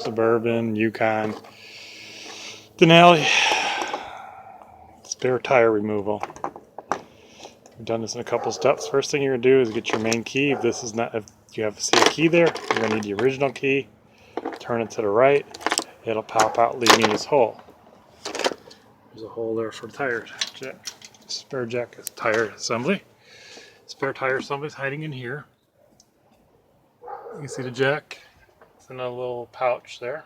Suburban, Yukon, Denali. Spare tire removal. We've done this in a couple steps. First thing you're gonna do is get your main key. If you have a key there, you're gonna need the original key. Turn it to the right. It'll pop out, leaving this hole. There's a hole there for the tire jack. Spare jack is tire assembly. Spare tire assembly is hiding in here. You can see the jack. It's in a little pouch there.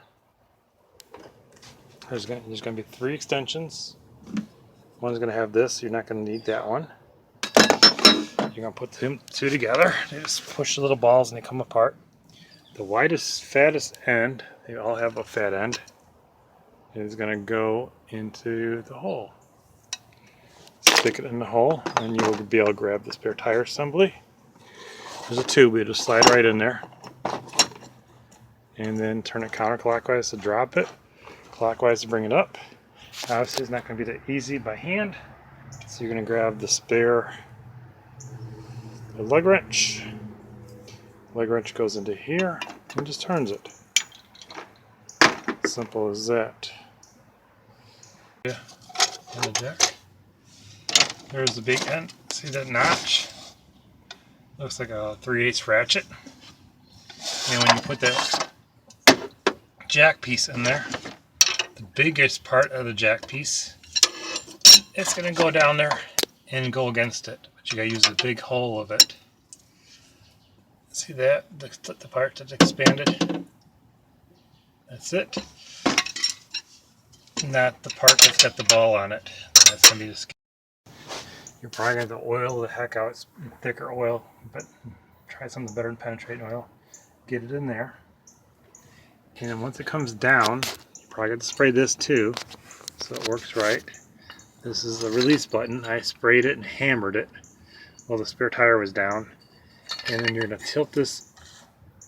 There's going to be 3 extensions. One's going to have this, so you're not going to need that one. You're going to put them 2 together. They just push the little balls and they come apart. The widest, fattest end, they all have a fat end, is going to go into the hole. Stick it in the hole and you will be able to grab the spare tire assembly. There's a tube, you just slide right in there and then turn it counterclockwise to drop it, clockwise to bring it up. Obviously it's not going to be that easy by hand, so you're going to grab the spare leg wrench. Leg wrench goes into here and just turns it. Simple as that. Yeah, on the jack. There's the big end. See that notch? Looks like a 3/8 ratchet. And when you put that jack piece in there, the biggest part of the jack piece, it's going to go down there and go against it. But you got to use the big hole of it. See that? The part that's expanded? That's it. Not the part that's got the ball on it. That's going to be the skin. You're probably going to have to oil the heck out. It's thicker oil, but try something better than penetrating oil. Get it in there. And then once it comes down, you probably got to spray this too, so it works right. This is the release button. I sprayed it and hammered it while the spare tire was down. And then you're going to tilt this.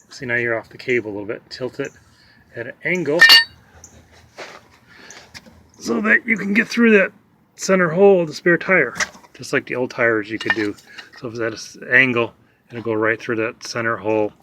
See, now you're off the cable a little bit. Tilt it at an angle so that you can get through that center hole of the spare tire, just like the old tires you could do. So if it's at an angle, it'll go right through that center hole.